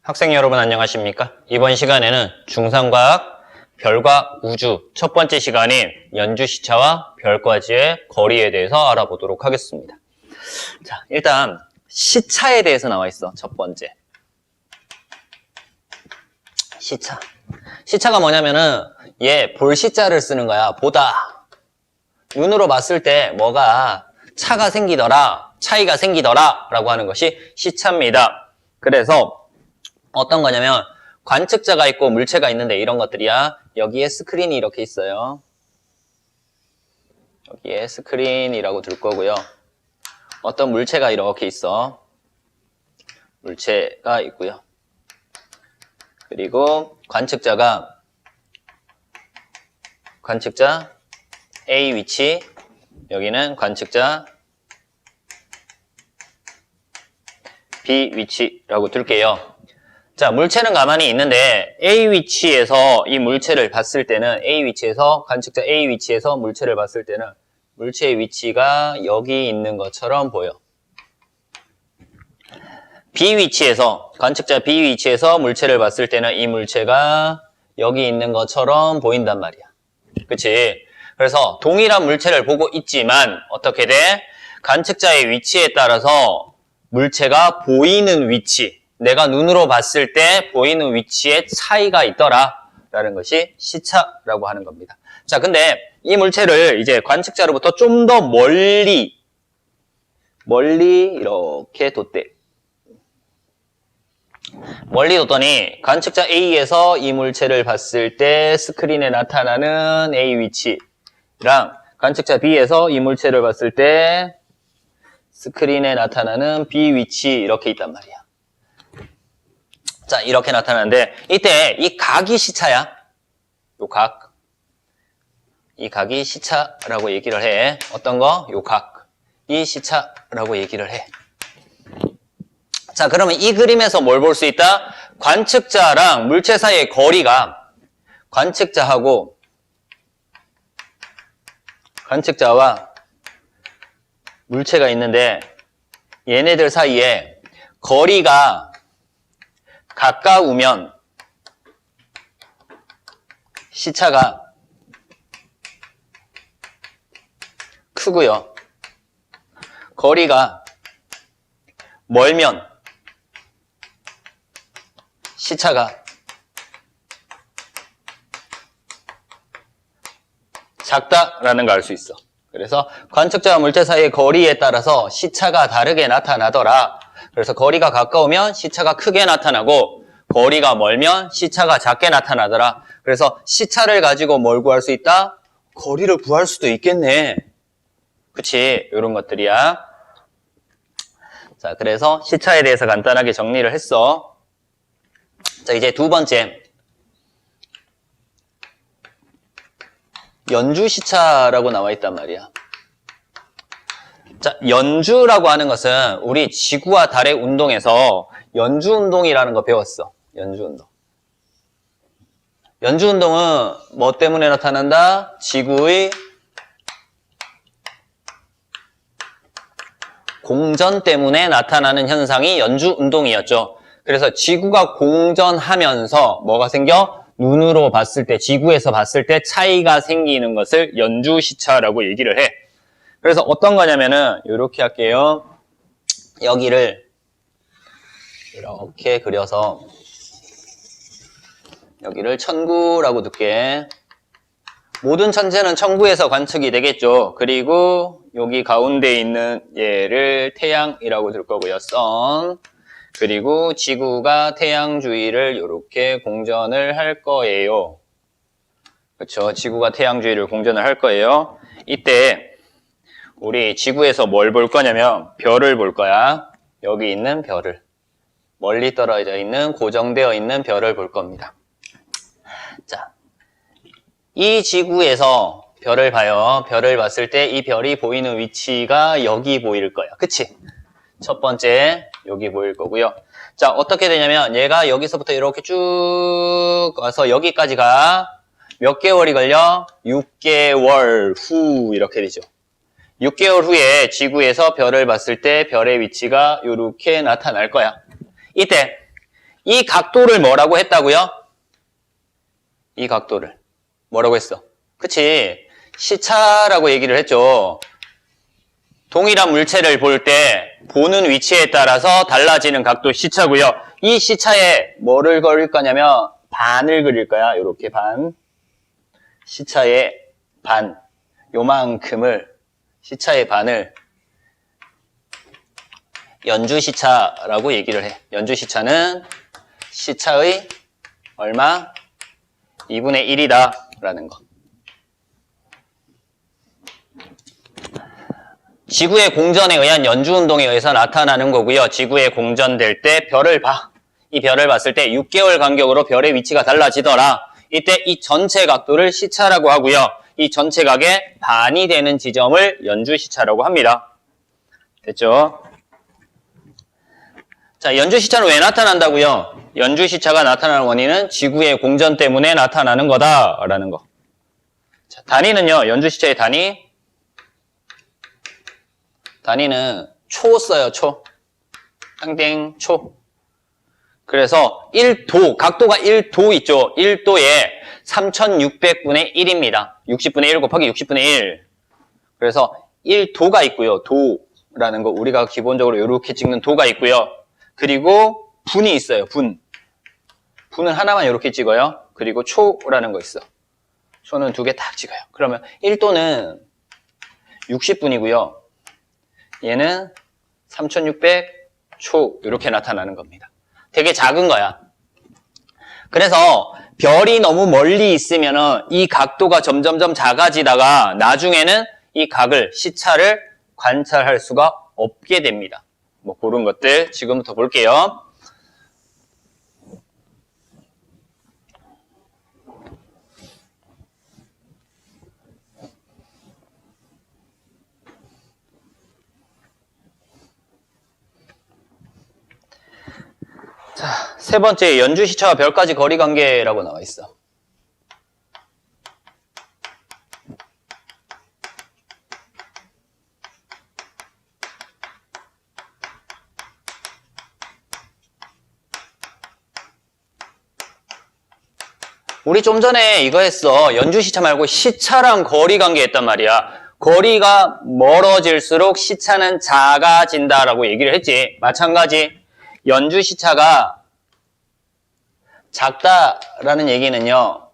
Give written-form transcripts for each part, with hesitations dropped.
학생 여러분 안녕하십니까? 이번 시간에는 중3과학 별과 우주 첫 번째 시간인 연주시차와 별까지의 거리에 대해서 알아보도록 하겠습니다. 자, 일단 시차에 대해서 나와 있어. 첫 번째. 시차. 시차가 뭐냐면은 얘 볼 시자를 쓰는 거야. 보다. 눈으로 봤을 때 뭐가 차가 생기더라, 차이가 생기더라 라고 하는 것이 시차입니다. 그래서 어떤 거냐면 관측자가 있고 물체가 있는데 이런 것들이야. 여기에 스크린이 이렇게 있어요. 여기에 스크린이라고 둘 거고요. 어떤 물체가 이렇게 있어. 물체가 있고요. 그리고 관측자 A 위치, 여기는 관측자 B 위치라고 둘게요. 자, 물체는 가만히 있는데 A 위치에서 이 물체를 봤을 때는 관측자 A 위치에서 물체를 봤을 때는 물체의 위치가 여기 있는 것처럼 보여. B 위치에서, 관측자 B 위치에서 물체를 봤을 때는 이 물체가 여기 있는 것처럼 보인단 말이야. 그치? 그래서 동일한 물체를 보고 있지만 어떻게 돼? 관측자의 위치에 따라서 물체가 보이는 위치, 내가 눈으로 봤을 때 보이는 위치에 차이가 있더라 라는 것이 시차라고 하는 겁니다. 자, 근데 이 물체를 이제 관측자로부터 좀 더 멀리 이렇게 뒀대. 멀리 뒀더니 관측자 A에서 이 물체를 봤을 때 스크린에 나타나는 A 위치랑 관측자 B에서 이 물체를 봤을 때 스크린에 나타나는 B 위치 이렇게 있단 말이야. 자, 이렇게 나타나는데 이때 이 각이 시차야. 이 각이 시차라고 얘기를 해. 어떤 거? 요 각. 이 시차라고 얘기를 해. 자, 그러면 이 그림에서 뭘 볼 수 있다? 관측자랑 물체 사이의 거리가 관측자와 물체가 있는데 얘네들 사이에 거리가 가까우면 시차가 크고요. 거리가 멀면 시차가 작다라는 걸 알 수 있어. 그래서 관측자와 물체 사이의 거리에 따라서 시차가 다르게 나타나더라. 그래서 거리가 가까우면 시차가 크게 나타나고 거리가 멀면 시차가 작게 나타나더라. 그래서 시차를 가지고 뭘 구할 수 있다? 거리를 구할 수도 있겠네. 그치? 이런 것들이야. 자, 그래서 시차에 대해서 간단하게 정리를 했어. 자, 이제 두 번째. 연주시차라고 나와 있단 말이야. 자, 연주라고 하는 것은 우리 지구와 달의 운동에서 연주운동이라는 거 배웠어. 연주운동. 연주운동은 뭐 때문에 나타난다? 지구의 공전 때문에 나타나는 현상이 연주운동이었죠. 그래서 지구가 공전하면서 뭐가 생겨? 눈으로 봤을 때, 지구에서 봤을 때 차이가 생기는 것을 연주시차라고 얘기를 해. 그래서 어떤 거냐면은 이렇게 할게요. 여기를 이렇게 그려서 여기를 천구라고 둘게. 모든 천체는 천구에서 관측이 되겠죠. 그리고 여기 가운데 있는 얘를 태양이라고 둘 거고요. 선. 그리고 지구가 태양 주위를 이렇게 공전을 할 거예요. 그렇죠? 지구가 태양 주위를 공전을 할 거예요. 이때 우리 지구에서 뭘 볼 거냐면 별을 볼 거야. 여기 있는 별을. 멀리 떨어져 있는 고정되어 있는 별을 볼 겁니다. 자, 이 지구에서 별을 봐요. 별을 봤을 때 이 별이 보이는 위치가 여기 보일 거야. 그치? 첫 번째 여기 보일 거고요. 자, 어떻게 되냐면 얘가 여기서부터 이렇게 쭉 와서 여기까지가 몇 개월이 걸려? 6개월 후 이렇게 되죠. 6개월 후에 지구에서 별을 봤을 때 별의 위치가 이렇게 나타날 거야. 이때 이 각도를 뭐라고 했다고요? 이 각도를 뭐라고 했어? 그치? 시차라고 얘기를 했죠. 동일한 물체를 볼 때 보는 위치에 따라서 달라지는 각도 시차고요. 이 시차에 뭐를 그릴 거냐면 반을 그릴 거야. 이렇게 반. 시차의 반. 요만큼을 시차의 반을 연주시차라고 얘기를 해. 연주시차는 시차의 얼마? 2분의 1이다 라는 거. 지구의 공전에 의한 연주운동에 의해서 나타나는 거고요. 지구에 공전될 때 별을 봐. 이 별을 봤을 때 6개월 간격으로 별의 위치가 달라지더라. 이때 이 전체 각도를 시차라고 하고요. 이 전체 각의 반이 되는 지점을 연주시차라고 합니다. 됐죠? 자, 연주시차는 왜 나타난다고요? 연주시차가 나타나는 원인은 지구의 공전 때문에 나타나는 거다라는 거. 자, 단위는요. 연주시차의 단위는 초 써요. 초. 땡땡 초. 그래서 1도, 각도가 1도 있죠. 1도에 3600분의 1입니다. 60분의 1 곱하기 60분의 1. 그래서 1도가 있고요. 도라는 거 우리가 기본적으로 이렇게 찍는 도가 있고요. 그리고 분이 있어요. 분은 하나만 이렇게 찍어요. 그리고 초라는 거 있어. 초는 2개 딱 찍어요. 그러면 1도는 60분이고요. 얘는 3600초 이렇게 나타나는 겁니다. 되게 작은 거야. 그래서 별이 너무 멀리 있으면 이 각도가 점점점 작아지다가 나중에는 이 각을, 시차를 관찰할 수가 없게 됩니다. 뭐 그런 것들 지금부터 볼게요. 자, 세 번째 연주시차와 별까지 거리관계라고 나와 있어. 우리 좀 전에 이거 했어. 연주시차 말고 시차랑 거리관계 했단 말이야. 거리가 멀어질수록 시차는 작아진다라고 얘기를 했지. 마찬가지 연주시차가 작다라는 얘기는요.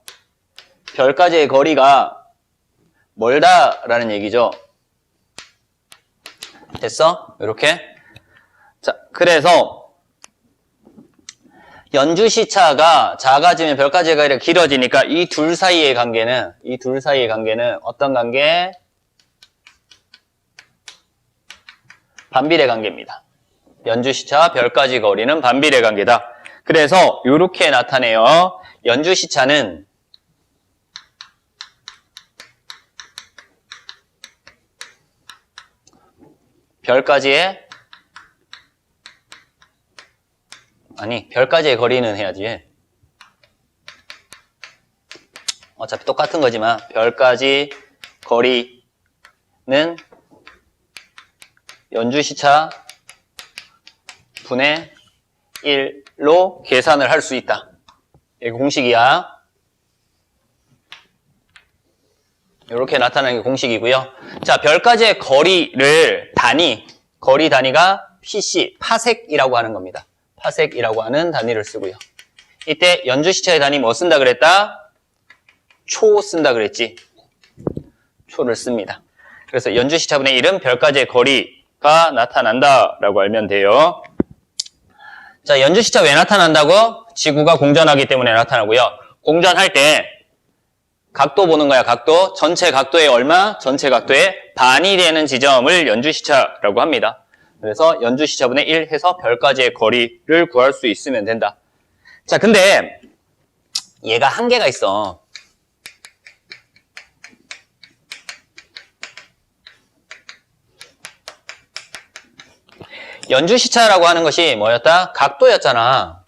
별까지의 거리가 멀다라는 얘기죠. 됐어? 이렇게. 자, 그래서 연주시차가 작아지면 별까지의 거리가 길어지니까 이 둘 사이의 관계는 어떤 관계? 반비례 관계입니다. 연주시차와 별까지 거리는 반비례 관계다. 그래서 이렇게 나타내요. 연주시차는 별까지의 거리는 해야지. 어차피 똑같은 거지만 별까지 거리는 연주시차 분의 1로 계산을 할 수 있다. 이게 공식이야. 이렇게 나타나는 게 공식이고요. 자, 별까지의 거리를 거리 단위가 pc, 파섹이라고 하는 겁니다. 파섹이라고 하는 단위를 쓰고요. 이때 연주시차의 단위 뭐 쓴다 그랬다? 초 쓴다 그랬지. 초를 씁니다. 그래서 연주시차분의 1은 별까지의 거리가 나타난다라고 알면 돼요. 자, 연주시차 왜 나타난다고? 지구가 공전하기 때문에 나타나고요. 공전할 때 각도 보는 거야, 각도. 전체 각도의 얼마? 전체 각도의 반이 되는 지점을 연주시차라고 합니다. 그래서 연주시차분의 1 해서 별까지의 거리를 구할 수 있으면 된다. 자, 근데 얘가 한계가 있어. 연주시차라고 하는 것이 뭐였다? 각도였잖아.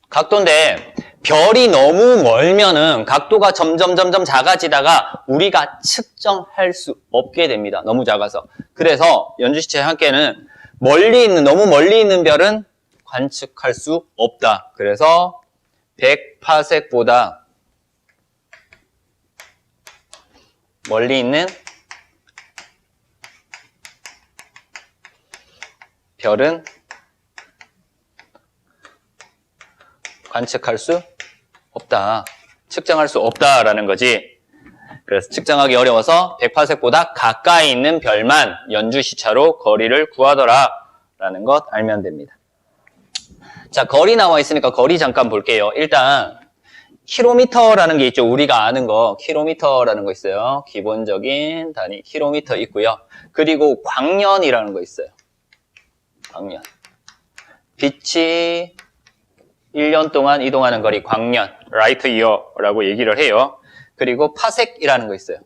각도인데 별이 너무 멀면은 각도가 점점 작아지다가 우리가 측정할 수 없게 됩니다. 너무 작아서. 그래서 연주시차의 한계는 너무 멀리 있는 별은 관측할 수 없다. 그래서 100파섹보다 멀리 있는 별은 관측할 수 없다. 측정할 수 없다라는 거지. 그래서 측정하기 어려워서 100파섹보다 가까이 있는 별만 연주시차로 거리를 구하더라 라는 것 알면 됩니다. 자, 거리 나와 있으니까 거리 잠깐 볼게요. 일단 킬로미터라는 게 있죠. 우리가 아는 거 킬로미터라는 거 있어요. 기본적인 단위 킬로미터 있고요. 그리고 광년이라는 거 있어요. 광년. 빛이 1년 동안 이동하는 거리 광년, 라이트 이어라고 얘기를 해요. 그리고 파섹이라는 거 있어요.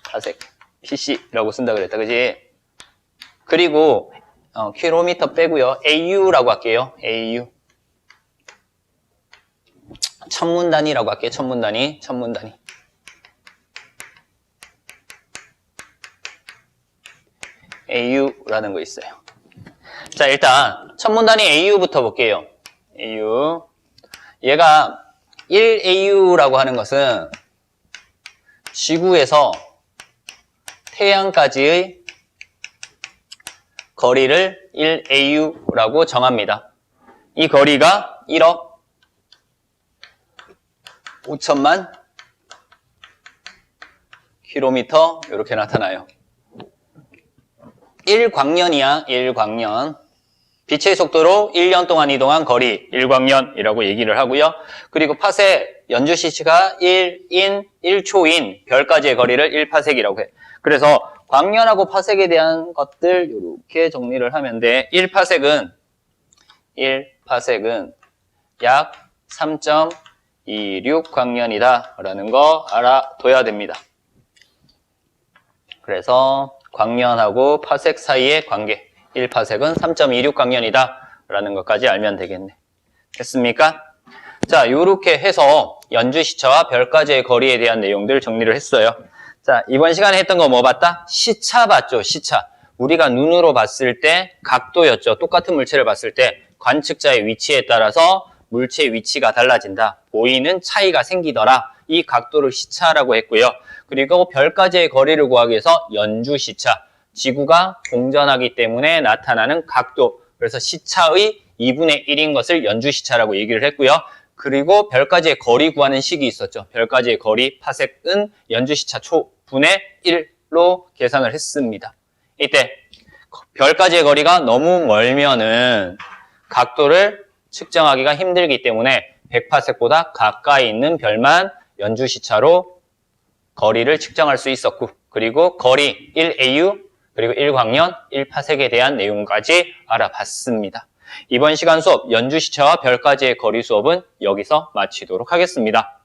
파섹, PC라고 쓴다 그랬다, 그지? 그리고 킬로미터 빼고요. AU라고 할게요. AU. 천문단위라고 할게요. 천문단위. AU라는 거 있어요. 자, 일단 천문단위 AU부터 볼게요. AU. 얘가 1AU라고 하는 것은 지구에서 태양까지의 거리를 1AU라고 정합니다. 이 거리가 1억 5천만 킬로미터 이렇게 나타나요. 1광년이야. 1광년. 빛의 속도로 1년 동안 이동한 거리 1광년이라고 얘기를 하고요. 그리고 파섹 연주시치가 1인 1초인 별까지의 거리를 1파섹이라고 해. 그래서 광년하고 파섹에 대한 것들 이렇게 정리를 하면 돼. 1파섹은 약 3.26광년이다 라는 거 알아둬야 됩니다. 그래서 광년하고 파섹 사이의 관계 1파섹은 3.26광년이다 라는 것까지 알면 되겠네. 됐습니까? 자, 요렇게 해서 연주시차와 별까지의 거리에 대한 내용들 정리를 했어요. 자, 이번 시간에 했던 거 뭐 봤다? 시차 봤죠, 시차. 우리가 눈으로 봤을 때 각도였죠. 똑같은 물체를 봤을 때 관측자의 위치에 따라서 물체의 위치가 달라진다. 보이는 차이가 생기더라. 이 각도를 시차라고 했고요. 그리고 별까지의 거리를 구하기 위해서 연주시차. 지구가 공전하기 때문에 나타나는 각도. 그래서 시차의 2분의 1인 것을 연주시차라고 얘기를 했고요. 그리고 별까지의 거리 구하는 식이 있었죠. 별까지의 거리, 파섹은 연주시차 초분의 1로 계산을 했습니다. 이때 별까지의 거리가 너무 멀면은 각도를 측정하기가 힘들기 때문에 100파섹보다 가까이 있는 별만 연주시차로 거리를 측정할 수 있었고, 그리고 거리 1AU, 그리고 1광년, 1파섹에 대한 내용까지 알아봤습니다. 이번 시간 수업 연주시차와 별까지의 거리 수업은 여기서 마치도록 하겠습니다.